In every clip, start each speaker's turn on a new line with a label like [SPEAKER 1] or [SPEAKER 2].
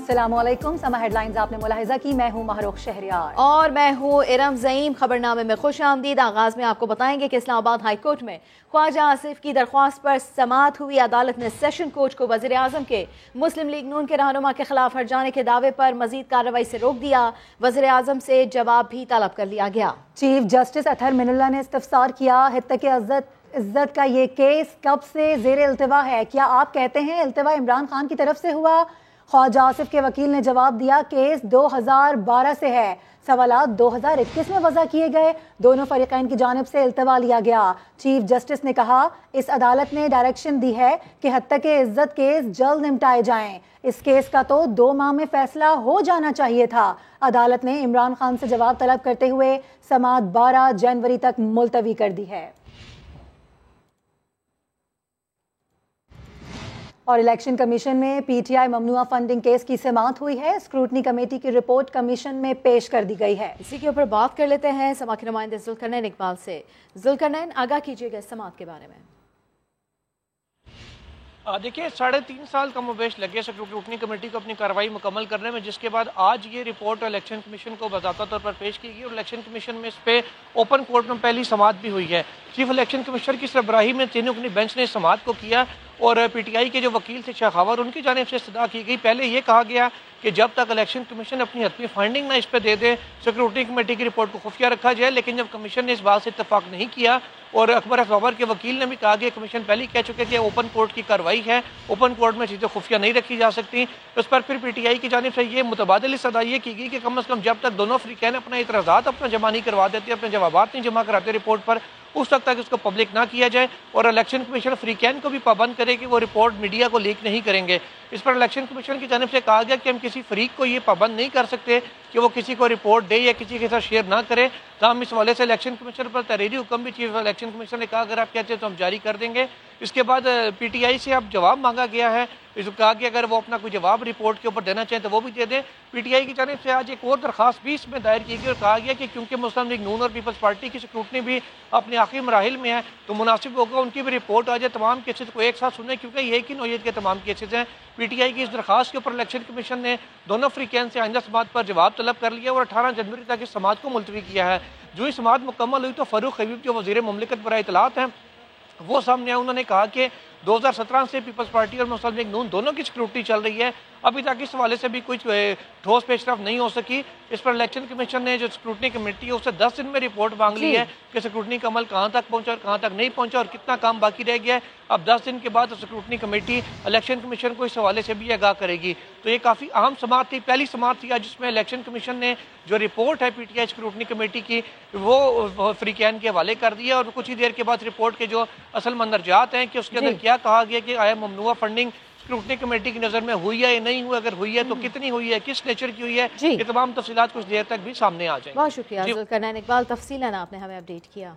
[SPEAKER 1] अस्सलामुअलैकुम। समा हेडलाइंस आपने मुलाहिजा की। मैं हूँ महरूख शहरियार
[SPEAKER 2] और मैं हूँ इरम ज़ईम। खबरनामे में खुश आमदीद। आगाज में आपको बताएंगे कि इस्लामाबाद हाई कोर्ट में ख्वाजा आसिफ की दरख्वास्त पर समाअत हुई। अदालत ने सेशन कोर्ट को वज़ीर आज़म के मुस्लिम लीग नून के रहनुमा के खिलाफ हट जाने के दावे पर मजीद कार्रवाई से रोक दिया। वज़ीर आज़म से जवाब भी तलब कर लिया गया।
[SPEAKER 1] चीफ जस्टिस अतहर मिनुल्लाह ने इस्तफसार किया, हित्तक इज्जत का ये केस कब से जेर इल्तिवा है? क्या आप कहते हैं इल्तिवा इमरान खान की तरफ से हुआ? ख्वाजा आसिफ के वकील ने जवाब दिया, केस 2012 से है, सवालात 2021 में वज़ा किए गए, दोनों फरीकैन की जानिब से इल्तिवा लिया गया। चीफ जस्टिस ने कहा, इस अदालत ने डायरेक्शन दी है कि हित्तक इज्जत केस जल्द निपटाए जाएं। इस केस का तो 2 माह में फैसला हो जाना चाहिए था। अदालत ने इमरान खान से जवाब तलब करते हुए समाअत 12 जनवरी तक मुलतवी कर दी है। और इलेक्शन कमीशन में पीटीआई ममनुआ फंडिंग केस की समाअत हुई है। स्क्रूटनी कमेटी की रिपोर्ट कमीशन में पेश कर दी गई है।
[SPEAKER 2] इसी के ऊपर बात कर लेते हैं समा के नुमाइंदे जुल्करनैन इकबाल से। जुल्करनैन, आगाह कीजिएगा समाअत के बारे में।
[SPEAKER 3] देखिए 3.5 साल का मुवेश लगे स्क्रूटनी कमेटी को अपनी कार्रवाई मुकम्मल करने में, जिसके बाद आज ये रिपोर्ट इलेक्शन कमीशन को बाज़ाब्ता तौर पर पेश की गई और इलेक्शन कमीशन में इस पे ओपन कोर्ट में पहली समाअत भी हुई है। चीफ इलेक्शन कमिश्नर की सरबराही में तीनों अपनी बेंच ने समाअत को किया और पीटीआई के जो वकील थे शेखावर, उनकी जानिब से इस्तदा की गई। पहले ये कहा गया कि जब तक इलेक्शन कमीशन अपनी हतमी फाइंडिंग ना इस पर दे दे, स्क्रूटनी कमेटी की रिपोर्ट को खुफिया रखा जाए। लेकिन जब कमीशन ने इस बात से इत्तफाक नहीं किया और अकबर अफवावर के वकील ने भी कहा कि कमीशन पहले ही कह चुके कि ओपन कोर्ट की कार्रवाई है, ओपन कोर्ट में चीज़ें खुफिया नहीं रखी जा सकती, उस पर फिर पीटीआई की जानिब से ये मुतबादिल इस्तदा ये की गई कि कम अज़ कम जब तक दोनों फ्रीकैन अपना इतराज़ात अपना जमा नहीं करवा देते, अपने जवाबात नहीं जमा कराते रिपोर्ट पर, उस वक्त तक इसको पब्लिक ना किया जाए। और इलेक्शन कमीशन फ्रीकैन को भी पाबंद करे कि वो रिपोर्ट मीडिया को लीक नहीं करेंगे। इस पर इलेक्शन कमीशन की जानिब से कहा गया कि हम किसी फरीक को ये पाबंद नहीं कर सकते कि वो किसी को रिपोर्ट दे या किसी के साथ शेयर ना करे। तो हम इस हवाले से इलेक्शन कमीशन पर तहरीरी हुक्म भी चीफ इलेक्शन कमीशन ने कहा अगर आप कहते हैं तो हम जारी कर देंगे। इसके बाद पीटीआई से अब जवाब मांगा गया है। इसको कहा कि अगर वो अपना कोई जवाब रिपोर्ट के ऊपर देना चाहें तो वो भी दे दें। पीटीआई की जानिब से आज एक और दरखास्त भी इसमें दायर की गई और कहा गया कि क्योंकि मुस्लिम लीग नून और पीपल्स पार्टी की स्क्रूटनी भी अपने आखिरी मराहिल में है तो मुनासिब होगा उनकी भी रिपोर्ट आ जाए, तमाम केसेस को एक साथ सुने, क्योंकि ये एक ही नौयत के तमाम केसेस हैं। पीटीआई की इस दरखास्त के ऊपर इलेक्शन कमीशन ने दोनों फ्रीकैन से आइंदा समाअत पर जवाब तलब कर लिया और 18 जनवरी तक इस समाअत को मुलतवी किया है। जो ही समाअत मुकम्मल हुई तो फ़ारूक हबीब जो वज़ीर मुमलिकत बराए इत्तलात हैं वो सामने आए। उन्होंने कहा कि 2017 से पीपल्स पार्टी और मुस्लिम लीग नून दोनों की स्क्रूटनी चल रही है, अभी तक इस हवाले से भी कुछ ठोस पेशरफ नहीं हो सकी। इस पर इलेक्शन कमीशन ने जो स्क्रूटनी कमेटी है उससे 10 दिन में रिपोर्ट मांग ली है कि स्क्रूटनी का अमल कहाँ तक पहुँचा और कहाँ तक नहीं पहुँचा और कितना काम बाकी रह गया है। अब 10 दिन के बाद स्क्रूटनी कमेटी इलेक्शन कमीशन को इस हवाले से भी आगाह करेगी। तो ये काफ़ी अहम समाअत थी, पहली समाअत थी जिसमें इलेक्शन कमीशन ने जो रिपोर्ट है पीटीआई स्क्रूटनी कमेटी की वो फ्रीकैन के हवाले कर दिया और कुछ ही देर के बाद रिपोर्ट के जो असल मंदरजात हैं कि उसके अंदर क्या कहा गया कि आया ममनुआ फंडिंग स्क्रूटनी कमेटी की नज़र में हुई है या नहीं हुई, अगर हुई है तो कितनी हुई है, किस नेचर की हुई है, ये तमाम तफसीलात कुछ देर तक भी सामने आ जाएंगी।
[SPEAKER 2] बहुत शुक्रिया जुल्करनैन इकबाल, तफसीलन आपने हमें अपडेट किया।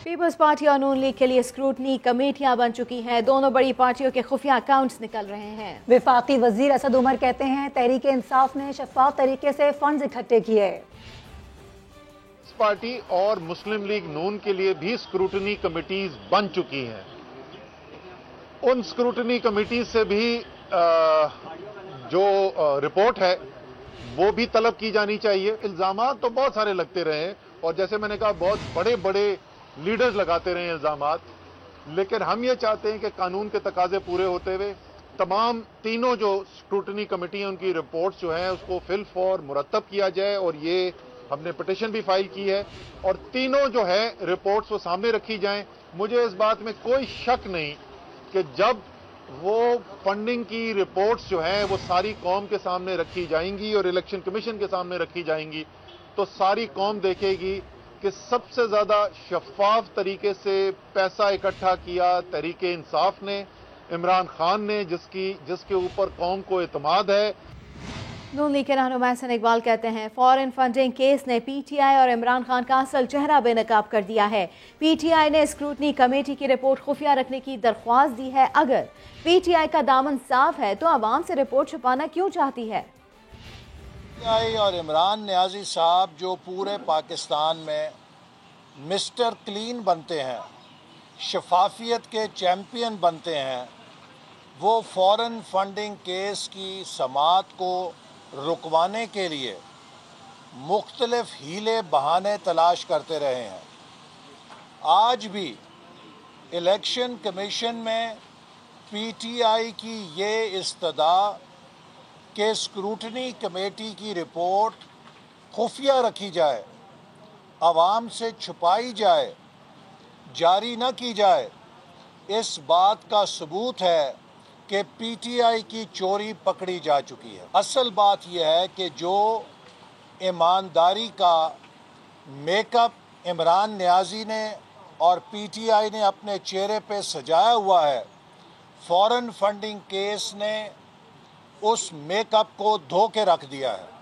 [SPEAKER 2] पीपल्स पार्टी और नून लीग के लिए स्क्रूटनी कमेटियां बन चुकी हैं। दोनों बड़ी पार्टियों के खुफिया अकाउंट्स निकल रहे हैं।
[SPEAKER 1] विफाकी वजीर असद उमर कहते हैं तहरीक इंसाफ ने शफाफ तरीके से फंड इकट्ठे किए।
[SPEAKER 4] पार्टी और मुस्लिम लीग नून के लिए भी स्क्रूटनी कमेटीज बन चुकी हैं। उन स्क्रूटनी कमेटी से भी जो रिपोर्ट है वो भी तलब की जानी चाहिए। इल्जामात तो बहुत सारे लगते रहे और जैसे मैंने कहा बहुत बड़े बड़े लीडर्स लगाते रहे इल्जामात, लेकिन हम ये चाहते हैं कि कानून के तकाजे पूरे होते हुए तमाम तीनों जो स्क्रूटनी कमेटी है उनकी रिपोर्ट्स जो है उसको फिल फॉर मुरतब किया जाए और ये हमने पिटिशन भी फाइल की है और तीनों जो है रिपोर्ट्स वो सामने रखी जाएं। मुझे इस बात में कोई शक नहीं कि जब वो फंडिंग की रिपोर्ट्स जो हैं वो सारी कौम के सामने रखी जाएंगी और इलेक्शन कमीशन के सामने रखी जाएंगी तो सारी कौम देखेगी कि सबसे ज्यादा शफाफ तरीके से पैसा इकट्ठा किया तहरीक इंसाफ ने, इमरान खान ने, जिसके ऊपर कौम को एतमाद है।
[SPEAKER 2] नून लीग के रहनुमा हसन इकबाल कहते हैं फॉरेन फंडिंग केस ने पीटीआई और इमरान खान का असल चेहरा बेनकाब कर दिया है। पीटीआई ने स्क्रूटनी कमेटी की रिपोर्ट खुफिया रखने की दरख्वास्त दी है। अगर पीटीआई का दामन साफ है तो आवाम से रिपोर्ट छुपाना क्यों चाहती है?
[SPEAKER 5] पीटीआई और इमरान नियाजी साहब जो पूरे पाकिस्तान में मिस्टर क्लीन बनते हैं, शफाफियत के चैम्पियन बनते हैं, वो फॉरेन फंडिंग केस की समाअत को रुकवाने के लिए मुख्तलिफ हीले बहाने तलाश करते रहे हैं। आज भी इलेक्शन कमीशन में पीटीआई की ये इस्तदा कि स्क्रूटनी कमेटी की रिपोर्ट खुफिया रखी जाए, आवाम से छुपाई जाए, जारी न की जाए, इस बात का सबूत है कि पीटीआई की चोरी पकड़ी जा चुकी है। असल बात यह है कि जो ईमानदारी का मेकअप इमरान नियाजी ने और पीटीआई ने अपने चेहरे पे सजाया हुआ है, फॉरेन फंडिंग केस ने उस मेकअप को धो के रख दिया है।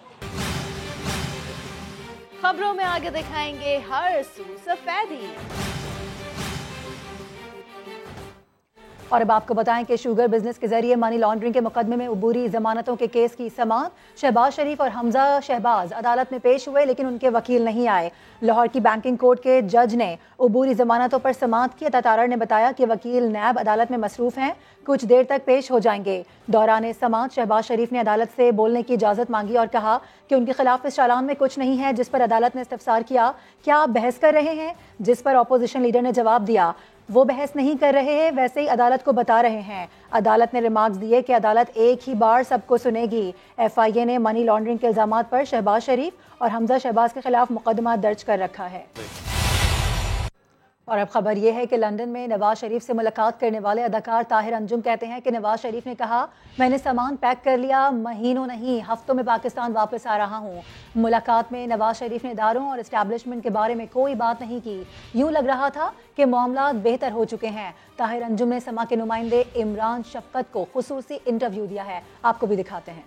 [SPEAKER 2] खबरों में आगे दिखाएंगे हर सू सफेदी।
[SPEAKER 1] और अब आपको बताएं कि शुगर बिजनेस के जरिए मनी लॉन्ड्रिंग के मुकदमे में अबूरी जमानतों के केस की समाअत। शहबाज शरीफ और हमजा शहबाज अदालत में पेश हुए, लेकिन उनके वकील नहीं आए। लाहौर की बैंकिंग कोर्ट के जज ने अबूरी जमानतों पर समाअत की। तातारा ने बताया कि वकील नैब अदालत में मसरूफ हैं, कुछ देर तक पेश हो जाएंगे। दौरान समाअत शहबाज शरीफ ने अदालत से बोलने की इजाजत मांगी और कहा कि उनके खिलाफ इस चालान में कुछ नहीं है, जिस पर अदालत ने इस्तफसार किया, क्या आप बहस कर रहे हैं? जिस पर अपोजिशन लीडर ने जवाब दिया, वो बहस नहीं कर रहे हैं, वैसे ही अदालत को बता रहे हैं। अदालत ने रिमार्क्स दिए कि अदालत एक ही बार सबको सुनेगी। एफआईए ने मनी लॉन्ड्रिंग के इल्जामात पर शहबाज शरीफ और हमजा शहबाज के खिलाफ मुकदमा दर्ज कर रखा है। और अब खबर यह है कि लंदन में नवाज शरीफ से मुलाकात करने वाले अदाकार ताहिर अंजुम कहते हैं कि नवाज शरीफ ने कहा, मैंने सामान पैक कर लिया, महीनों नहीं हफ्तों में पाकिस्तान वापस आ रहा हूं। मुलाकात में नवाज शरीफ ने इदारों और इस्टेब्लिशमेंट के बारे में कोई बात नहीं की। यूं लग रहा था कि मामलात बेहतर हो चुके हैं। ताहिर अंजुम ने समा के नुमाइंदे इमरान शफकत को खुसूसी इंटरव्यू दिया है, आपको भी दिखाते हैं।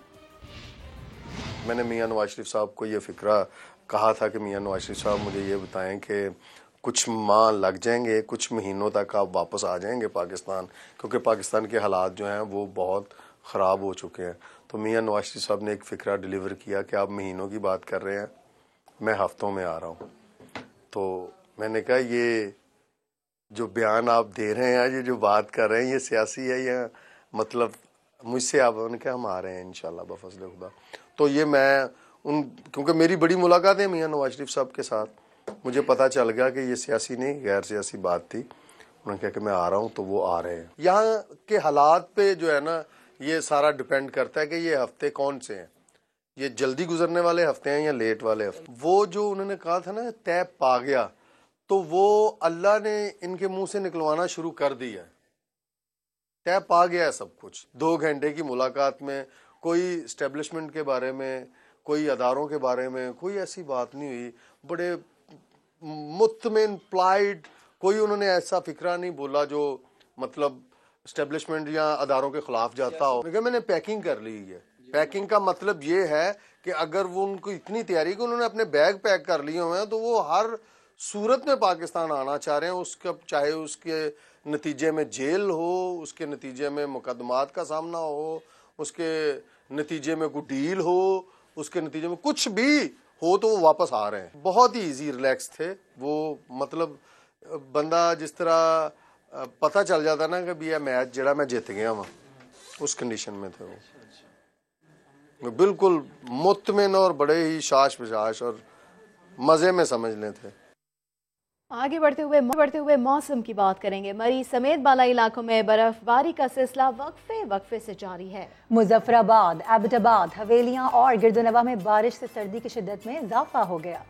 [SPEAKER 6] मैंने मियां नवाज शरीफ साहब को ये फिक्रा कहा था कि मियां नवाज शरीफ साहब मुझे ये बताएं कि कुछ माह लग जाएंगे, कुछ महीनों तक आप वापस आ जाएंगे पाकिस्तान, क्योंकि पाकिस्तान के हालात जो हैं वो बहुत ख़राब हो चुके हैं। तो मियां नवाज शरीफ साहब ने एक फ़िक्रा डिलीवर किया कि आप महीनों की बात कर रहे हैं, मैं हफ्तों में आ रहा हूँ। तो मैंने कहा ये जो बयान आप दे रहे हैं, ये जो बात कर रहे हैं, ये सियासी है या मतलब मुझसे आप? उन्होंने कहा हम आ रहे हैं इंशाल्लाह बफज़ल खुदा। तो ये मैं क्योंकि मेरी बड़ी मुलाकात है मियां नवाज शरीफ साहब के साथ, मुझे पता चल गया कि ये सियासी नहीं गैर सियासी बात थी। उन्होंने कहा कि मैं आ रहा हूँ, तो वो आ रहे हैं। यहाँ के हालात पे जो है ना, ये सारा डिपेंड करता है कि ये हफ्ते कौन से हैं, ये जल्दी गुजरने वाले हफ्ते हैं या लेट वाले हफ्ते। वो जो उन्होंने कहा था ना तय पा गया, तो वो अल्लाह ने इनके मुंह से निकलवाना शुरू कर दिया है। तय पा गया है सब कुछ। 2 घंटे की मुलाकात में कोई इस्टेब्लिशमेंट के बारे में, कोई अदारों के बारे में कोई ऐसी बात नहीं हुई। बड़े मुतमिन प्लाइड, कोई उन्होंने ऐसा फिक्रा नहीं बोला जो मतलब इस्टेब्लिशमेंट या अदारों के खिलाफ जाता हो। मैंने पैकिंग कर ली है। पैकिंग का मतलब ये है कि अगर वो उनको इतनी तैयारी कि उन्होंने अपने बैग पैक कर लिए हुए हैं, तो वो हर सूरत में पाकिस्तान आना चाह रहे हैं। उसका चाहे उसके नतीजे में जेल हो, उसके नतीजे में मुकदमात का सामना हो, उसके नतीजे में कोई डील हो, उसके नतीजे में कुछ भी हो, तो वो वापस आ रहे हैं। बहुत ही इजी रिलैक्स थे वो। मतलब बंदा जिस तरह पता चल जाता ना कि भी यह मैच जड़ा मैं जीत गया वहाँ, उस कंडीशन में थे वो। बिल्कुल मुतमिन और बड़े ही शाश बशाश और मज़े में समझने थे।
[SPEAKER 2] आगे बढ़ते हुए मौसम की बात करेंगे। मरी समेत बालाई इलाकों में बर्फबारी का सिलसिला वक्फे से जारी है।
[SPEAKER 1] मुजफ्फराबाद, एबटाबाद, हवेलियां और गिरदोनवा में बारिश से सर्दी की शिद्दत में इजाफा हो गया।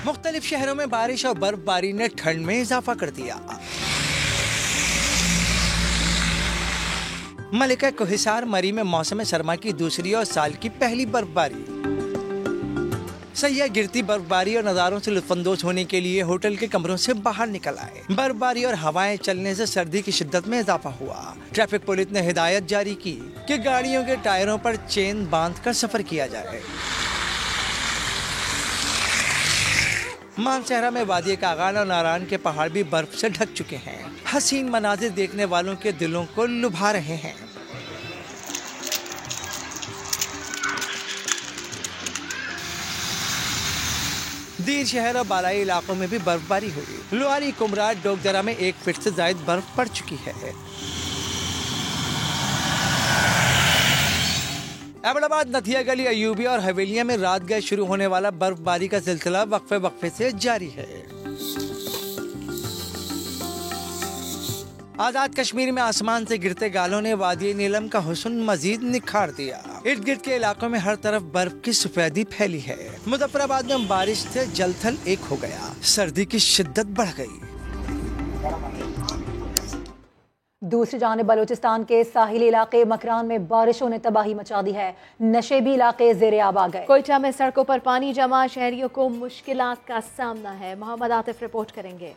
[SPEAKER 7] मुख्तलिफ शहरों में बारिश और बर्फबारी ने ठंड में इजाफा कर दिया। मलिका कोहिसार मरी में मौसम सरमा की दूसरी और साल की पहली बर्फबारी। सैयाह गिरती बर्फबारी और नज़ारों से लुत्फानंदोज होने के लिए होटल के कमरों से बाहर निकल आए। बर्फबारी और हवाएं चलने से सर्दी की शिद्दत में इजाफा हुआ। ट्रैफिक पुलिस ने हिदायत जारी की कि गाड़ियों के टायरों पर चेन बांधकर सफर किया जाए। मानसहरा में वादी कागान और नारायण के पहाड़ भी बर्फ से ढक चुके हैं। हसीन मनाजिर देखने वालों के दिलों को लुभा रहे हैं। दीर शहर और बालाई इलाकों में भी बर्फबारी हुई। लोहारी, कुमराट, डोगदरा में 1 फीट से ज्यादा बर्फ पड़ चुकी है। अहमदाबाद, नथिया गली, अयूबी और हवेलिया में रात गए शुरू होने वाला बर्फबारी का सिलसिला वक्फे से जारी है। आजाद कश्मीर में आसमान से गिरते गालों ने वादी नीलम का हुस्न मजीद निखार दिया। इर्द गिर्द के इलाकों में हर तरफ बर्फ की सफेदी फैली है। मुजफ्फराबाद में बारिश से जलथल एक हो गया, सर्दी की शिद्दत बढ़ गई।
[SPEAKER 1] दूसरी जानिब बलूचिस्तान के साहिली इलाके मकरान में बारिशों ने तबाही मचा दी है। नशेबी इलाके ज़ेरे आब आ गए।
[SPEAKER 2] कोयटा में सड़कों पर पानी जमा, शहरियों को मुश्किलात का सामना है। मोहम्मद आतिफ रिपोर्ट करेंगे।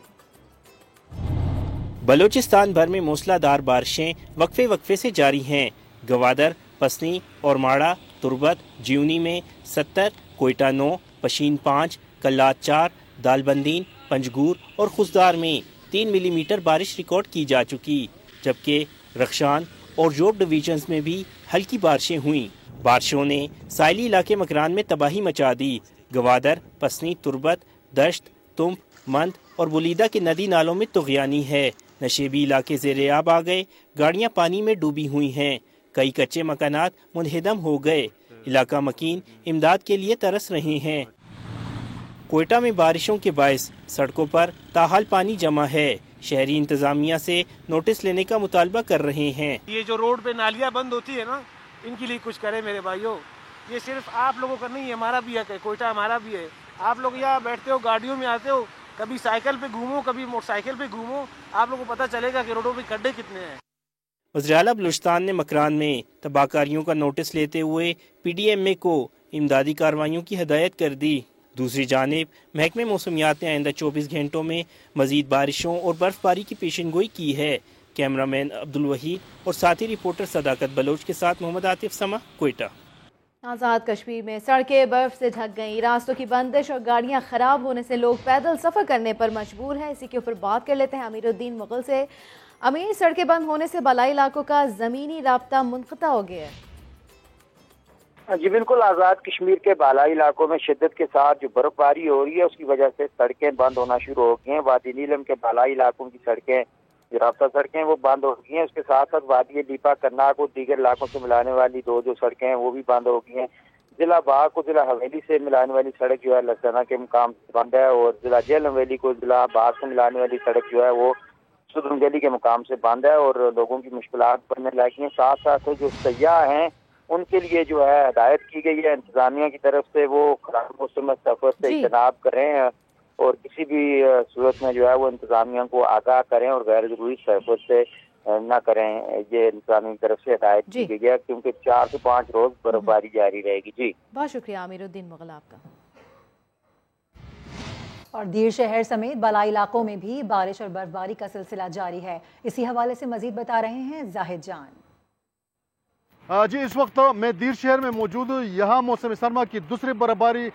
[SPEAKER 8] बलूचिस्तान भर में मूसलाधार बारिशें वक्फे से जारी हैं। गवादर, पसनी और माड़ा, तुरबत, जीवनी में 70, कोयटा 9, पशीन 5, कल्लात 4, दालबंदीन, पंजगूर और खुशदार में 3 मिलीमीटर बारिश रिकॉर्ड की जा चुकी, जबकि रखशान और जोब डिवीजन्स में भी हल्की बारिशें हुई। बारिशों ने साइली इलाके मकरान में तबाही मचा दी। गवादर, पसनी, तुरबत, दश्त, तुम्प, मंद और बुलीदा के नदी नालों में तुग़यानी है। नशेबी इलाके ज़ेरे आब आ गए, गाड़ियाँ पानी में डूबी हुई हैं। कई कच्चे मकानात मुनहदम हो गए। इलाका मकीन इमदाद के लिए तरस रहे हैं। कोयटा में बारिशों के बायस सड़कों पर ताहाल पानी जमा है। शहरी इंतजामिया से नोटिस लेने का मुतालबा कर रहे हैं।
[SPEAKER 3] ये जो रोड पे नालियाँ बंद होती है ना, इनके लिए कुछ करें मेरे भाइयों। ये सिर्फ आप लोगों का नहीं है, हमारा भी है। कोयटा हमारा भी है। आप लोग यहाँ बैठते हो, गाड़ियों में आते हो, कभी साइकिल पे घूमो, कभी मोटरसाइकिल पे घूमो, आप लोगों को पता चलेगा कि रोडों पे खड्डे कितने हैं।
[SPEAKER 8] वज़ीर-ए-आला बलूचिस्तान ने मकरान में तबाहकारियों का नोटिस लेते हुए PDMA को इमदादी कार्रवाइयों की हदायत कर दी। दूसरी जानिब महकमे मौसमियात ने आइंदा 24 घंटों में मजीद बारिशों और बर्फबारी की पेशनगोई की है। कैमरामैन अब्दुल वहीद और साथी रिपोर्टर सदाकत बलोच के साथ मोहम्मद आतिफ समा, कोयटा।
[SPEAKER 2] आज़ाद कश्मीर में सड़कें बर्फ से ढक गई। रास्तों की बंदिश और गाड़ियां खराब होने से लोग पैदल सफर करने पर मजबूर हैं। इसी के ऊपर बात कर लेते हैं अमीरुद्दीन मुगल से। अमीर, सड़कें बंद होने से बलाई इलाकों का जमीनी राब्ता मुनक़ता हो गया है।
[SPEAKER 9] जी बिल्कुल, आज़ाद कश्मीर के बालाई इलाकों में शिद्दत के साथ जो बर्फबारी हो रही है उसकी वजह से सड़कें बंद होना शुरू हो गई हैं। वादी नीलम के बालाई इलाकों की सड़कें, जो राब्ता सड़कें वो बंद हो गई हैं। उसके साथ साथ वादी लीपा, करनाक और दीगर इलाकों से मिलाने वाली 2 जो सड़कें हैं वो भी बंद हो गई हैं। जिला बाग को जिला हवेली से मिलाने वाली सड़क जो है लसना के मुकाम से बंद है, और जिला जेल हवेली को जिला बाग से मिलाने वाली सड़क जो है वो सुदरगली के मुकाम से बंद है और लोगों की मुश्किलात बढ़ने लगी हैं। साथ साथ जो सयाह हैं उनके लिए जो है हदायत की गई है इंतजामिया की तरफ से, वो खराब मौसम में सफर से इज्तनाब करें और किसी भी सूरत में जो है वो इंतजामिया को आगाह करें और गैर जरूरी सफर से न करें। ये इंतजामिया की तरफ से हदायत की गई है, क्योंकि 4 से 5 रोज बर्फबारी जारी रहेगी। जी
[SPEAKER 2] बहुत शुक्रिया अमीरुद्दीन मुगल आपका।
[SPEAKER 1] और दीर शहर समेत बालाई इलाकों में भी बारिश और बर्फबारी का सिलसिला जारी है। इसी हवाले से मजीद बता रहे हैं जाहिद जान।
[SPEAKER 10] जी, इस वक्त मैं दीर शहर में मौजूद हूँ। यहाँ मौसम सरमा की दूसरी बर्फबारी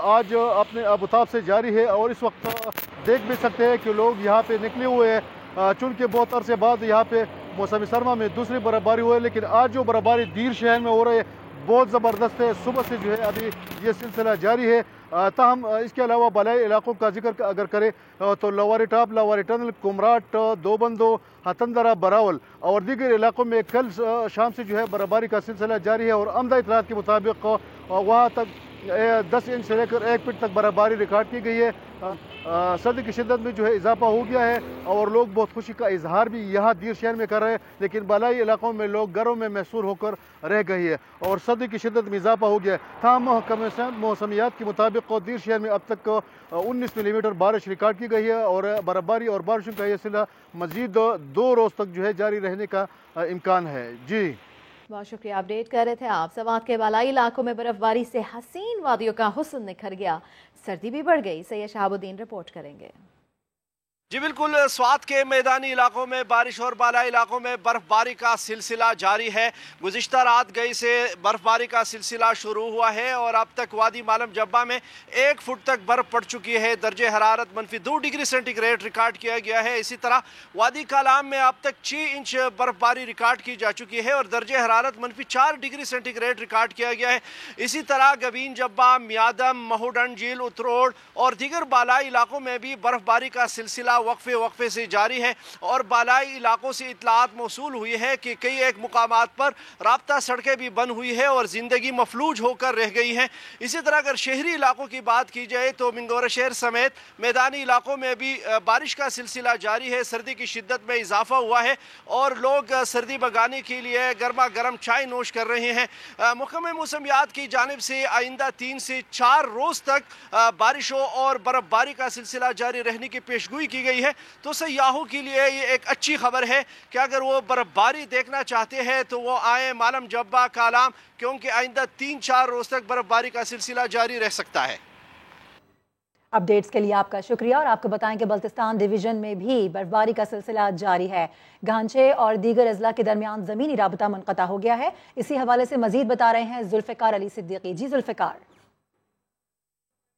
[SPEAKER 10] आज अपने अबताब से जारी है और इस वक्त देख भी सकते हैं कि लोग यहाँ पे निकले हुए हैं, चूँकि बहुत अरसे बाद यहाँ पे मौसम सरमा में दूसरी बर्फबारी हुई है। लेकिन आज जो बर्फबारी दीर शहर में हो रही है बहुत ज़बरदस्त है। सुबह से जो है अभी ये सिलसिला जारी है। ताहम इसके अलावा बलाई इलाकों का जिक्र अगर करें तो लवारी टॉप, लवारी टनल, कुमराट, दोबंदो, हतंदरा, बरावल और दीगर इलाकों में कल शाम से जो है बर्फबारी का सिलसिला जारी है और आमदा इतलात के मुताबिक वहाँ तक 10 इंच से लेकर 1 फीट तक बर्फबारी रिकॉर्ड की गई है। सर्दी की शिद्दत में जो है इजाफा हो गया है और लोग बहुत खुशी का इजहार भी यहाँ दीर शहर में कर रहे हैं। लेकिन बलाई इलाकों में लोग घरों में महसूर होकर रह गई है और सर्दी की शिद्दत में इजाफा हो गया है। तमाम मौसमियात के मुताबिक दीर शहर में अब तक 19 मिलीमीटर बारिश रिकॉर्ड की गई है और बर्फबारी और बारिशों का यह सिलसिला मजीद 2 रोज़ तक जो है जारी रहने का इम्कान है। जी
[SPEAKER 2] बहुत शुक्रिया, अपडेट कर रहे थे आप। सवात के बालाई इलाकों में बर्फबारी से हसीन वादियों का हुस्न निखर गया, सर्दी भी बढ़ गई। सैयद शहाबुद्दीन रिपोर्ट करेंगे।
[SPEAKER 11] जी बिल्कुल, स्वात के मैदानी इलाकों में बारिश और बालाई इलाकों में बर्फबारी का सिलसिला जारी है। गुज़िश्ता रात गई से बर्फबारी का सिलसिला शुरू हुआ है और अब तक वादी मालम जब्बा में 1 फुट तक बर्फ पड़ चुकी है। दर्जे हरारत -2 डिग्री सेंटीग्रेड रिकॉर्ड किया गया है। इसी तरह वादी कालाम में अब तक 6 इंच बर्फबारी रिकॉर्ड की जा चुकी है और दर्जे हरारत -4 डिग्री सेंटीग्रेड रिकॉर्ड किया गया है। इसी तरह गवीन जब्बा, मियादम, महूडन झील, उतरोड़ और दीगर बालाई इलाकों में भी बर्फबारी का सिलसिला वक्फे से जारी है और बालाई इलाकों से इतलात मौसूल हुई है कि कई एक मुकामात पर राब्ता सड़कें भी बंद हुई है और ज़िंदगी मफलूज होकर रह गई हैं। इसी तरह अगर शहरी इलाकों की बात की जाए तो मिंगोरा शहर समेत मैदानी इलाकों में भी बारिश का सिलसिला जारी है। सर्दी की शिद्दत में इजाफा हुआ है और लोग सर्दी भगाने के लिए गर्मा गर्म चाय नोश कर रहे हैं। महकमा मौसमियात की जानिब से आइंदा 3 से 4 रोज़ तक बारिशों और बर्फबारी का सिलसिला जारी रहने की पेशगोई की गई है। तो सयाहों के लिए ये एक अच्छी खबर है कि अगर वो बर्फबारी देखना चाहते हैं तो वो आए मालम जब्बा कालाम, क्योंकि आइंदा 3-4 रोज तक बर्फबारी का सिलसिला जारी रह सकता है।
[SPEAKER 1] अपडेट्स के लिए आपका शुक्रिया और आपको बताएं कि बल्तिस्तान डिवीजन में भी बर्फबारी का सिलसिला जारी है। गांचे और दीगर अजला के दरमियान ज़मीनी राबता मुनक़ता हो गया है। इसी हवाले से मजीद बता रहे हैं जुल्फ़िकार अली सिद्दीकी। जी जुल्फ़िकार।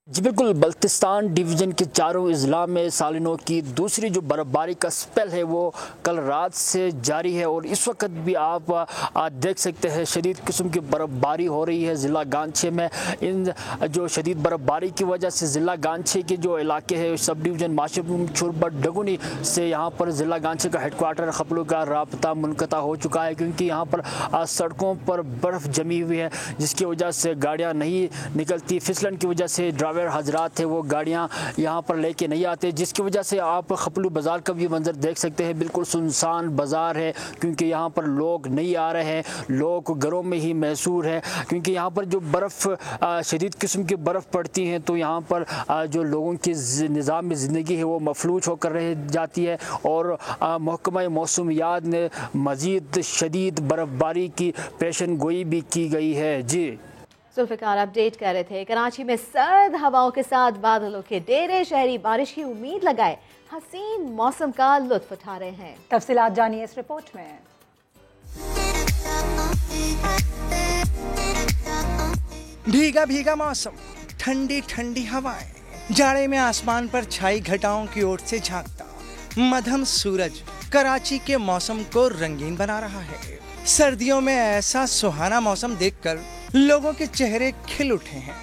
[SPEAKER 12] जी बिल्कुल, बल्तिस्तान डिवीज़न के चारों अजला में सालिनों की दूसरी जो बर्फबारी का स्पेल है वो कल रात से जारी है और इस वक्त भी आप देख सकते हैं शदीद किस्म की बर्फबारी हो रही है ज़िला गांचे में। इन जो शदीद बर्फबारी की वजह से ज़िला गांचे के जो इलाके हैं सब डिवीज़न माशरूम चुरबट डगुनी से यहाँ पर ज़िला गांचे का हेडक्वार्टर खपलों का राब्ता मुनक़ता हो चुका है, क्योंकि यहाँ पर सड़कों पर बर्फ़ जमी हुई है जिसकी वजह से गाड़ियाँ नहीं निकलती। फिसलन की वजह से ड्राइवर हजरात थे वो गाड़ियां यहाँ पर लेके नहीं आते, जिसकी वजह से आप खपलू बाज़ार का भी मंजर देख सकते हैं। बिल्कुल सुनसान बाज़ार है क्योंकि यहाँ पर लोग नहीं आ रहे हैं, लोग घरों में ही महसूर है क्योंकि यहाँ पर जो बर्फ़ शदीद किस्म की बर्फ़ पड़ती है तो यहाँ पर जो लोगों की निज़ाम में ज़िंदगी है वो मफलूज होकर रह जाती है और महकमा मौसमियात ने मज़ीद शदीद बर्फ़बारी की पेशन गोई भी की गई है। जी
[SPEAKER 2] जुल्फ़िकार अपडेट कर रहे थे। कराची में सर्द हवाओं के साथ बादलों के डेरे, शहरी बारिश की उम्मीद लगाए हसीन मौसम का लुत्फ उठा रहे हैं।
[SPEAKER 1] तफसीलात जानिए इस रिपोर्ट में।
[SPEAKER 7] भीगा भीगा मौसम, ठंडी ठंडी हवाएं, जाड़े में आसमान पर छाई घटाओं की ओर से झांकता मध्यम सूरज कराची के मौसम को रंगीन बना रहा है। सर्दियों में ऐसा सुहाना मौसम देखकर लोगों के चेहरे खिल उठे हैं।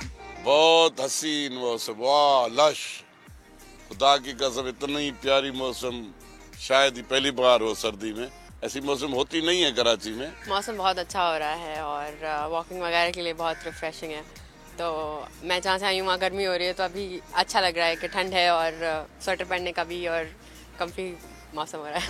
[SPEAKER 13] बहुत हसीन मौसम, वाह लश, खुदा की कसम इतनी प्यारी मौसम शायद ही पहली बार हो। सर्दी में ऐसी मौसम होती नहीं है कराची में।
[SPEAKER 14] मौसम बहुत अच्छा हो रहा है और वॉकिंग वगैरह के लिए बहुत रिफ्रेशिंग है। तो मैं जहाँ से आई हूँ वहाँ गर्मी हो रही है तो अभी अच्छा लग रहा है कि ठंड है और स्वेटर पहनने का भी और कम्फी मौसम हो रहा है।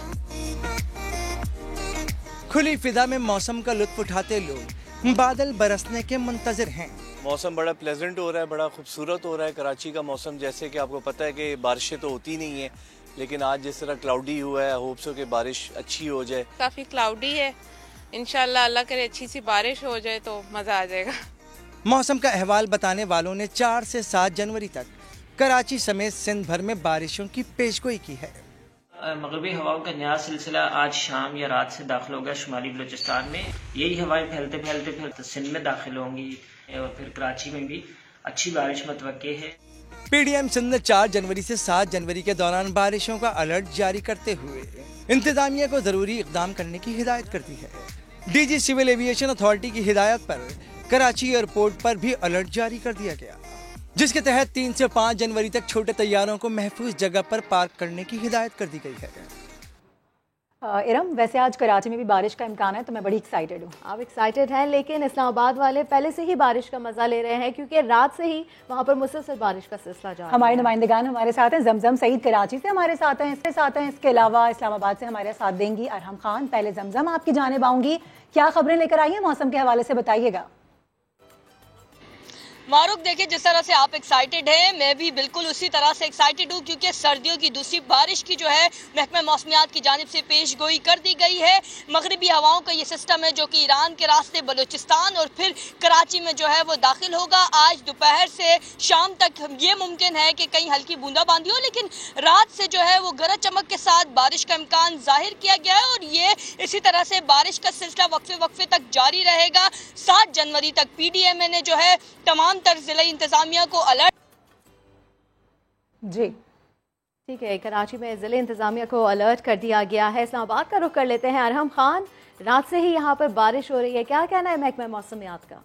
[SPEAKER 7] खुली फिजा में मौसम का लुत्फ उठाते लोग बादल बरसने के मुंतजर हैं।
[SPEAKER 15] मौसम बड़ा प्लेजेंट हो रहा है, बड़ा खूबसूरत हो रहा है कराची का मौसम। जैसे कि आपको पता है कि बारिशें तो होती नहीं है, लेकिन आज जिस तरह क्लाउडी हुआ है, होप सो कि बारिश अच्छी हो जाए।
[SPEAKER 16] काफ़ी क्लाउडी है, इंशाल्लाह अल्लाह करे अच्छी सी बारिश हो जाए तो मज़ा आ जाएगा।
[SPEAKER 7] मौसम का अहवाल बताने वालों ने 4 से 7 जनवरी तक कराची समेत सिंध भर में बारिशों की पेशगोई की है।
[SPEAKER 17] मगरबी हवाओं का नया सिलसिला आज शाम या रात से दाखिल होगा शुमाली बलूचिस्तान में। यही हवाएं फैलते फैलते फिर सिंध में दाखिल होंगी और फिर कराची में भी अच्छी बारिश मुतवक्के है।
[SPEAKER 7] पीडीएम सिंध ने 4 जनवरी से 7 जनवरी के दौरान बारिशों का अलर्ट जारी करते हुए इंतजामिया को जरूरी इकदाम करने की हिदायत कर दी है। डीजी सिविल एविएशन अथॉरिटी की हिदायत पर कराची एयरपोर्ट पर भी अलर्ट जारी कर दिया गया, जिसके तहत 3 से 5 जनवरी तक छोटे तैयारों को महफूज जगह पर पार्क करने की हिदायत कर दी गई है।
[SPEAKER 1] इरम, वैसे आज कराची में भी बारिश का इम्कान है तो मैं बड़ी एक्साइटेड हूँ।
[SPEAKER 2] आप एक्साइटेड हैं, लेकिन इस्लामाबाद वाले पहले से ही बारिश का मजा ले रहे हैं क्योंकि रात से ही वहाँ पर मुसलसल बारिश का सिलसिला जारी है।
[SPEAKER 1] हमारे नुमाइंदगान हमारे साथ हैं, जमजम सईद कराची से हमारे साथ हैं, इसके अलावा इस्लामाबाद से हमारे साथ देंगी अरहम खान। पहले जमजम आपकी जानिब आऊँगी, क्या खबरें लेकर आई हैं मौसम के हवाले से बताइएगा।
[SPEAKER 18] मारूक देखिए, जिस तरह से आप एक्साइटेड हैं, मैं भी बिल्कुल उसी तरह से एक्साइटेड हूँ, क्योंकि सर्दियों की दूसरी बारिश की जो है महकमा मौसमियात की जानिब से पेश गोई कर दी गई है। मगरबी हवाओं का ये सिस्टम है जो कि ईरान के रास्ते बलूचिस्तान और फिर कराची में जो है वो दाखिल होगा। आज दोपहर से शाम तक ये मुमकिन है कि कहीं हल्की बूंदाबांदी हो, लेकिन रात से जो है वो गरज चमक के साथ बारिश का इम्कान जाहिर किया गया है और ये इसी तरह से बारिश का सिलसिला वक्फे तक जारी रहेगा। 7 जनवरी तक PDMA ने जो है तमाम तर जिला इंतजामिया को अलर्ट।
[SPEAKER 2] जी ठीक है, कराची में जिले इंतजामिया को अलर्ट कर दिया गया है। इस्लामाबाद का रुख कर लेते हैं। अरहम खान, रात से ही यहाँ पर बारिश हो रही है, क्या कहना है महकमा मौसमियात का?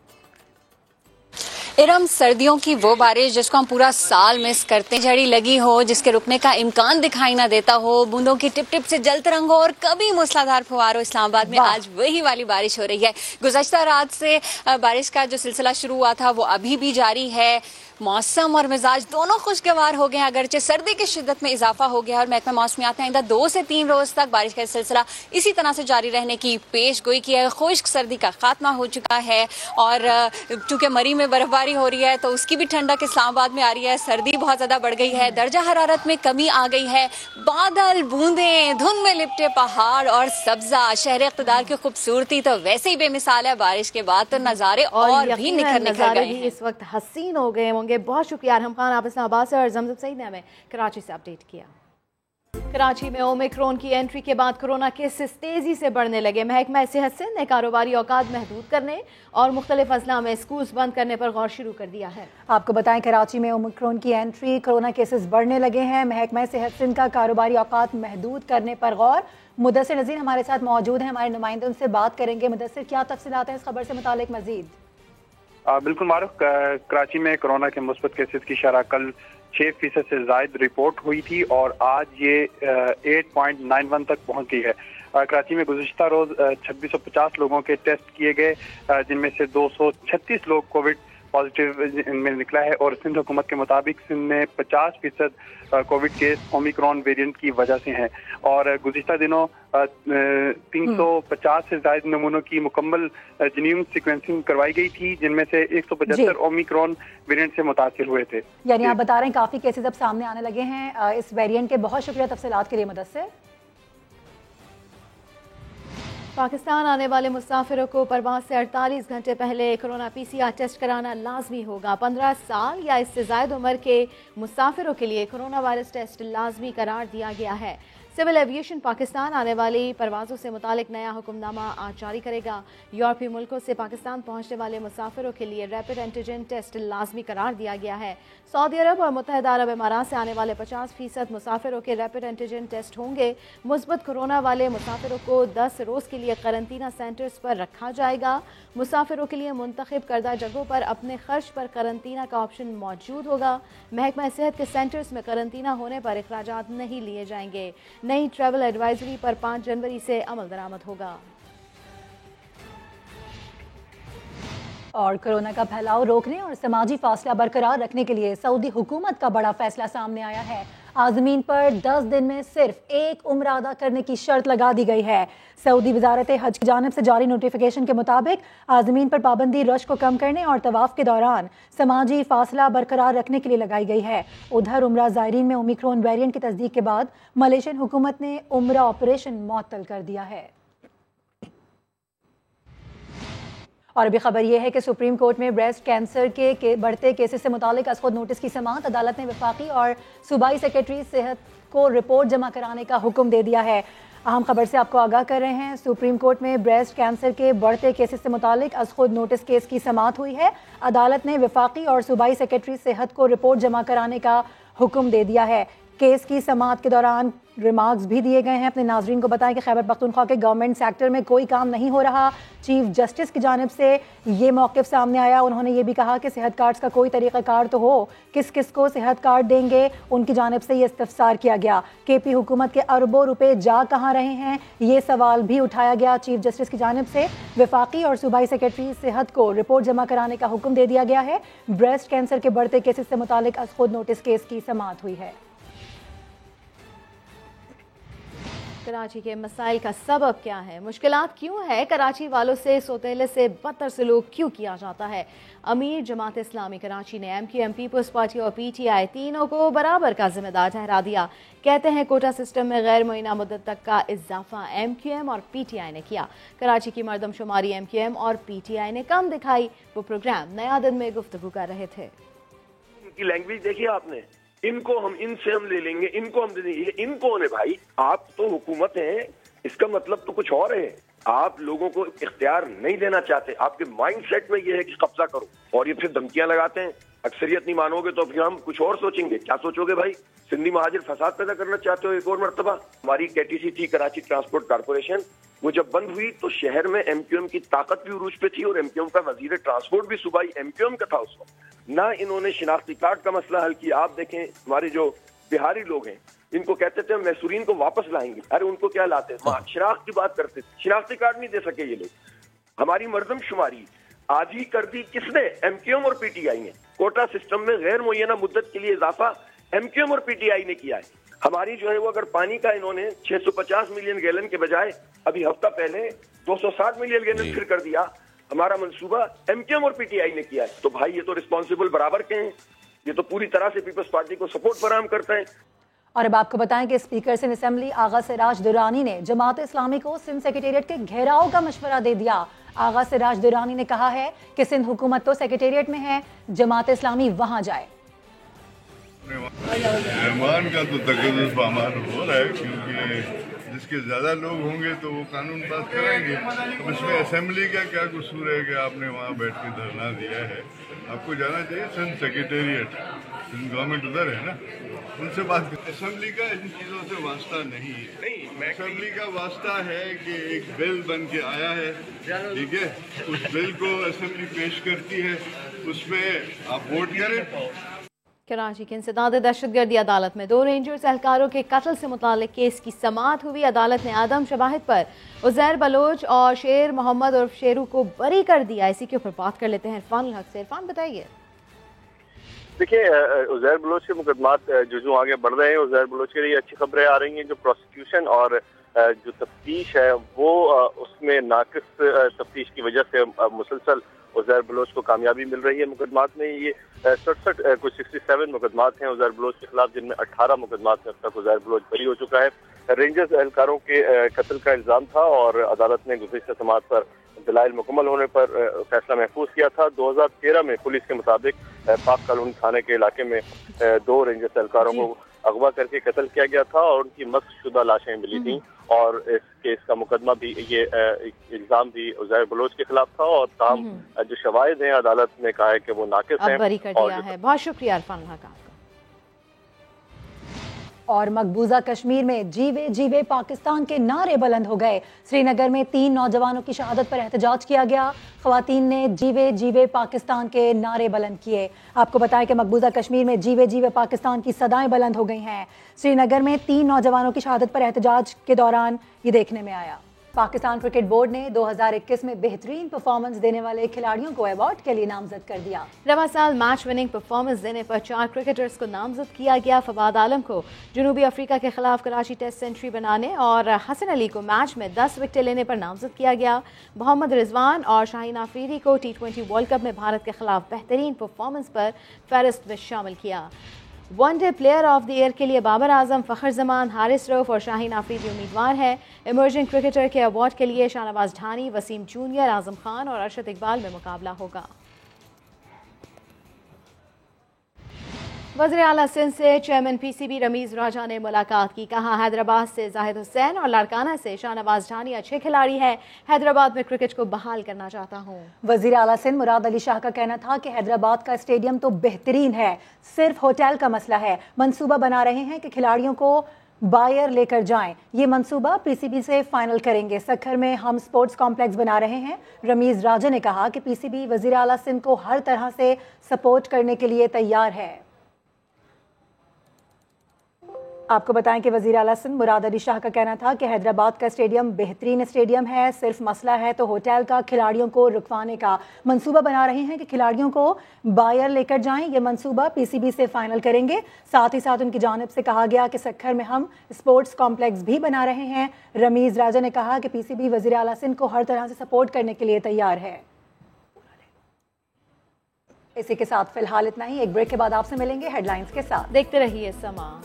[SPEAKER 19] इरम, सर्दियों की वो बारिश जिसको हम पूरा साल मिस करते हैं, झड़ी लगी हो, जिसके रुकने का इम्कान दिखाई ना देता हो, बूंदों की टिप टिप से जल तरंग हो और कभी मूसलाधार फुहार हो, इस्लामाबाद में आज वही वाली बारिश हो रही है। गुज़श्ता रात से बारिश का जो सिलसिला शुरू हुआ था वो अभी भी जारी है। मौसम और मिजाज दोनों खुशगवार हो गए हैं, अगरचे सर्दी की शिद्दत में इजाफा हो गया है और महकमा मौसमियात ने आइंदा 2 से 3 रोज तक बारिश का सिलसिला इसी तरह से जारी रहने की पेश गोई की है। खुश्क सर्दी का खात्मा हो चुका है और चूंकि मरी में बर्फबारी हो रही है तो उसकी भी ठंडक इस्लामाबाद में आ रही है। सर्दी बहुत ज्यादा बढ़ गई है, दर्जा हरारत में कमी आ गई है। बादल, बूंदे, धुंध में लिपटे पहाड़ और सब्जा, शहर इक़्तिदार की खूबसूरती तो वैसे ही बेमिसाल है। बारिश के बाद तो नजारे और भी निखर गए हैं।
[SPEAKER 2] इस वक्त हसीन हो गए होंगे। बहुत शुक्रिया अरहम खान, आप इस्लामाबाद से और जमजम सईद ने हमें कराची से अपडेट किया। कराची में ओमिक्रॉन की एंट्री के बाद कोरोना केसेस तेजी से बढ़ने लगे। महकमा सेहत सिंध ने कारोबारी औकात महदूद करने और मुख्तलिफ अजला में स्कूल्स बंद करने पर गौर शुरू कर दिया है।
[SPEAKER 1] आपको बताएं, कराची में ओमिक्रॉन की एंट्री, कोरोना केसेस बढ़ने लगे हैं। महकमा सेहत सिंध का कारोबारी औकात महदूद करने पर गौर। मुदस्सिर नज़ीर हमारे साथ मौजूद हैं, हमारे नुमाइंदे उनसे बात करेंगे। मुदस्सिर, क्या तफसीलात हैं इस खबर से मुतालिक मजीद?
[SPEAKER 20] बिल्कुल मारूफ, कराची में कोरोना के मुस्बत केसेस की शरह कल 6% से जायद रिपोर्ट हुई थी और आज ये 8.91 तक पहुंच गई है। कराची में गुज़श्ता रोज 2650 लोगों के टेस्ट किए गए, जिनमें से 236 लोग कोविड पॉजिटिव में निकला है और सिंध हुकूमत के मुताबिक सिंध में 50% कोविड केस ओमिक्रॉन वेरिएंट की वजह से हैं और गुज़िश्ता दिनों 350 से ज्यादा नमूनों की मुकम्मल जीनोम सीक्वेंसिंग करवाई गई थी, जिनमें से 175 ओमिक्रॉन वेरिएंट से मुतासिर हुए थे।
[SPEAKER 1] यानी आप बता रहे हैं काफी केसेस अब सामने आने लगे हैं इस वेरिएंट के। बहुत शुक्रिया तफसीलात के लिए मुदस्सिर।
[SPEAKER 2] पाकिस्तान आने वाले मुसाफिरों को परवाज से 48 घंटे पहले कोरोना PCR टेस्ट कराना लाजमी होगा। 15 साल या इससे ज़ायद उम्र के मुसाफिरों के लिए कोरोना वायरस टेस्ट लाजमी करार दिया गया है। सिविल एविएशन पाकिस्तान आने वाली परवाज़ों से मुतालिक नया हुक्मनामा आज जारी करेगा। यूरोपीय मुल्कों से पाकिस्तान पहुंचने वाले मुसाफिरों के लिए रैपिड एंटीजन टेस्ट लाजमी करार दिया गया है। सऊदी अरब और मुत्तहिदा अरब इमारात से आने वाले 50% मुसाफिरों के रैपिड एंटीजन टेस्ट होंगे। मुस्बत कोरोना वाले मुसाफिरों को 10 रोज़ के लिए करंतना सेंटर्स पर रखा जाएगा। मुसाफिरों के लिए मुंतखब करदा जगहों पर अपने खर्च पर करंतना का ऑप्शन मौजूद होगा। महकमा सेहत के सेंटर्स में करंतना होने पर अखराजात नहीं लिए जाएंगे। नई ट्रैवल एडवाइजरी पर 5 जनवरी से अमल दरामद होगा। और कोरोना का फैलाव रोकने और समाजी फासला बरकरार रखने के लिए सऊदी हुकूमत का बड़ा फैसला सामने आया है। आज़मीन पर 10 दिन में सिर्फ एक उम्र अदा करने की शर्त लगा दी गई है। सऊदी वजारत हज की जानिब से जारी नोटिफिकेशन के मुताबिक आज़मीन पर पाबंदी रश को कम करने और तवाफ के दौरान समाजी फासला बरकरार रखने के लिए लगाई गई है। उधर उम्रा ज़ायरीन में ओमिक्रॉन वेरिएंट की तस्दीक के बाद मलेशियन हुकूमत ने उम्रा ऑपरेशन मुअत्तल कर दिया है। और अभी खबर यह है कि सुप्रीम कोर्ट में ब्रेस्ट कैंसर के बढ़ते केसेस से मुतालिक खुद नोटिस की समाअत अदालत ने वफाकी और सूबाई सेक्रेटरी सेहत को रिपोर्ट जमा कराने का हुक्म दे दिया है। अहम खबर से आपको आगाह कर रहे हैं, सुप्रीम कोर्ट में ब्रेस्ट कैंसर के बढ़ते केसेस से मुतालिक खुद नोटिस केस की समाअत हुई है। अदालत ने वफाकी और सूबाई सेक्रेटरी सेहत को रिपोर्ट जमा कराने का हुक्म दे दिया है। केस की समाअत के दौरान रिमार्क्स भी दिए गए हैं। अपने नाजरीन को बताएं कि खैबर पख्तूनख्वा के गवर्नमेंट सेक्टर में कोई काम नहीं हो रहा। चीफ जस्टिस की जानिब से ये मौक़िफ़ सामने आया। उन्होंने ये भी कहा कि सेहत कार्ड्स का कोई तरीक़ाकार तो हो, किस किस को सेहत कार्ड देंगे, उनकी जानिब से ये इस्तफसार किया गया। KP हुकूमत के अरबों रुपए जा कहाँ रहे हैं, ये सवाल भी उठाया गया। चीफ जस्टिस की जानिब से वफाकी और सूबाई सेक्रेटरी सेहत को रिपोर्ट जमा कराने का हुक्म दे दिया गया है। ब्रेस्ट कैंसर के बढ़ते केसेस से मुतालिक खुद नोटिस केस की समाअत हुई है। कराची के मसाइल का सबब क्या है, मुश्किलात क्यों है, कराची वालों से सौतेले से बदतर सलूक क्यों किया जाता है। अमीर जमात इस्लामी कराची ने MQM, पीपल्स पार्टी और PTI तीनों को बराबर का जिम्मेदार ठहरा दिया। कहते हैं कोटा सिस्टम में गैर मुअय्यना मुद्दत तक का इजाफा MQM और PTI ने किया। कराची की मरदमशुमारी MQM और PTI ने कम दिखाई। वो प्रोग्राम नया दिन में गुफ्तगू कर रहे थे।
[SPEAKER 21] इनकी लैंग्वेज देखिए आपने, इनको हम इनसे हम ले लेंगे, इनको हम दे देंगे। इन कौन है भाई? आप तो हुकूमत हैं, इसका मतलब तो कुछ और है। आप लोगों को इख्तियार नहीं देना चाहते, आपके माइंडसेट में ये है कि कब्जा करो, और ये फिर धमकियां लगाते हैं। अक्सरियत नहीं मानोगे तो फिर हम कुछ और सोचेंगे। क्या सोचोगे भाई? सिंधी महाजिर फसाद पैदा करना चाहते हो एक और मरतबा? हमारी KTC थी, कराची ट्रांसपोर्ट कारपोरेशन, वो जब बंद हुई तो शहर में MQM की ताकत भी उरूज पे थी और MQM का वजीर ट्रांसपोर्ट भी सूबाई MQM का था उस वक्त। ना इन्होंने शिनाख्ती कार्ड का मसला हल किया। आप देखें हमारे जो बिहारी लोग हैं, इनको कहते थे मैसूरीन को वापस लाएंगे, अरे उनको क्या लाते हैं, शिनाख्त की बात करते थे, शिनाख्ती कार्ड नहीं दे सके ये लोग। हमारी मरदमशुमारी आज ही कर दी किसने? MQM और PTI ने। कोटा सिस्टम में गैर मुअय्यना मुद्दत के लिए इजाफा MQM और PTI ने किया है। हमारी जो है वो अगर पानी का इन्होंने 650 मिलियन गैलन के बजाय अभी हफ्ता पहले 260 मिलियन गैलन फिर कर दिया। हमारा मंसूबा MQM और PTI ने किया है। तो भाई ये तो रिस्पॉन्सिबल बराबर के हैं, ये तो पूरी तरह से पीपल्स पार्टी को सपोर्ट फराहम करते हैं।
[SPEAKER 1] और अब आपको बताएं कि स्पीकर सिंध असेंबली आगा सिराज दुरानी ने जमात इस्लामी को सिंध सेक्रेटेरिएट के घेराव का मशवरा दे दिया। आगा सिराज दुरानी ने कहा है कि सिंध हुकूमत तो सेक्रेटेरिएट में है, जमात इस्लामी वहां जाए।
[SPEAKER 22] रहमान का तो तकद्दुस पामार हो रहा है, क्योंकि जिसके ज्यादा लोग होंगे तो वो कानून पास कराएंगे। अब इसमें असेंबली का क्या कसूर है कि आपने वहाँ बैठ के धरना दिया है? आपको जाना चाहिए सिंध सेक्रेटेरिएट, सिंध गवर्नमेंट उधर है ना, उनसे बात करें। असेंबली का इन चीज़ों से वास्ता नहीं है। असेंबली का वास्ता है कि एक बिल बन के आया है, ठीक है, उस बिल को असेंबली पेश करती है, उसमें आप वोट करें।
[SPEAKER 2] कराची के इंसदाद दहशतगर्दी अदालत में 2 रेंजर्स एहलकारों के कत्ल से मुताल्लिक केस की समाअत हुई। अदालत ने आदम शवाहिद पर उज़ैर बलोच और शेर मोहम्मद उर्फ शेरू को बरी कर दिया। इसी के ऊपर बात कर लेते हैं इरफान हक से। इरफान बताइए।
[SPEAKER 23] देखिए, उज़ैर बलोच के मुकदमात जो आगे बढ़ रहे हैं, उज़ैर बलोच के लिए अच्छी खबरें आ रही हैं। जो प्रोसिक्यूशन और जो तफ्तीश है वो उसमें नाकिस तफ्तीश की वजह से मुसलसल उज़ैर बलोच को कामयाबी मिल रही है। मुकदमात में ये 67 कुछ 67 मुकदमात हैं उज़ैर बलोच के खिलाफ, जिनमें 18 मुकदमात में अब तक उज़ैर बलोच बरी हो चुका है। रेंजर्स एहलकारों के कत्ल का इल्ज़ाम था और अदालत ने गुज़िश्ता समाअत पर दलाइल मुकम्मल होने पर फैसला महफूज किया था। 2013 में पुलिस के मुताबिक पाक कॉलोनी थाने के इलाके में 2 रेंजर्स एहलकारों को अगवा करके कत्ल किया गया था और उनकी मस्कशुदा लाशें मिली थी और इस केस का मुकदमा भी, ये इल्जाम भी उज़ैर बलोच के खिलाफ था और ताम जो शवाहिद हैं अदालत ने कहा है कि वो नाकिस हैं।
[SPEAKER 2] बरी कर दिया है। बहुत शुक्रिया इरफान हक आपका।
[SPEAKER 1] और मकबूजा कश्मीर में जीवे जीवे पाकिस्तान के नारे बुलंद हो गए। श्रीनगर में 3 नौजवानों की शहादत पर एहतजाज किया गया। ख्वातीन ने जीवे जीवे पाकिस्तान के नारे बुलंद किए। आपको बताएं कि मकबूजा कश्मीर में जीवे जीवे पाकिस्तान की सदाएं बुलंद हो गई हैं। श्रीनगर में 3 नौजवानों की शहादत पर एहतजाज के दौरान ये देखने में आया। पाकिस्तान क्रिकेट बोर्ड ने 2021 में बेहतरीन परफॉर्मेंस देने वाले खिलाड़ियों को अवार्ड के लिए नामजद कर दिया।
[SPEAKER 2] रवा साल मैच विनिंग परफॉर्मेंस देने पर 4 क्रिकेटर्स को नामजद किया गया। फवाद आलम को जनूबी अफ्रीका के खिलाफ कराची टेस्ट सेंचुरी बनाने और हसन अली को मैच में 10 विकेटें लेने पर नामजद किया गया। मोहम्मद रिजवान और शाहीन आफरीदी को T20 वर्ल्ड कप में भारत के खिलाफ बेहतरीन परफॉर्मेंस पर फहरिस्त में शामिल किया। One day player of the year के लिए बाबर आजम, फ़खर जमान, हारिस रऊफ और शाहीन आफरीदी उम्मीदवार है। इमर्जिंग क्रिकेटर के अवार्ड के लिए शाहनवाज ढानी, वसीम जूनियर, आजम खान और अरशद इकबाल में मुकाबला होगा। वज़ीर आला सिंध से चेयरमैन PCB रमीज़ राजा ने मुलाकात की। कहा हैदराबाद से जाहिद हुसैन और लाड़काना से शाहनवाज ढानी अच्छे खिलाड़ी हैं। हैदराबाद में क्रिकेट को बहाल करना चाहता हूँ।
[SPEAKER 1] वज़ीर आला सिंध मुराद अली शाह का कहना था कि हैदराबाद का स्टेडियम तो बेहतरीन है, सिर्फ होटल का मसला है। मंसूबा बना रहे हैं कि खिलाड़ियों को बायर लेकर जाएं। ये मंसूबा PCB से फाइनल करेंगे। सखर में हम स्पोर्ट्स कॉम्प्लेक्स बना रहे हैं। रमीज़ राजा ने कहा कि PCB वज़ीर आला सिंध को हर तरह से सपोर्ट करने के लिए तैयार है। आपको बताएं कि वज़ीर आला सिंध मुराद अली शाह का कहना था कि हैदराबाद का स्टेडियम बेहतरीन स्टेडियम है, सिर्फ मसला है तो होटल का। खिलाड़ियों को रुकवाने का मंसूबा बना रहे हैं कि खिलाड़ियों को बायर लेकर जाएं। ये मंसूबा पीसीबी से फाइनल करेंगे। साथ ही साथ उनकी जानिब से कहा गया कि सक्खर में हम स्पोर्ट्स कॉम्प्लेक्स भी बना रहे हैं। रमीज राजा ने कहा कि पीसीबी वज़ीर आला सिंध को हर तरह से सपोर्ट करने के लिए तैयार है। इसी के साथ फिलहाल इतना ही। एक ब्रेक के बाद आपसे मिलेंगे हेडलाइंस के साथ।
[SPEAKER 2] देखते रहिए समा।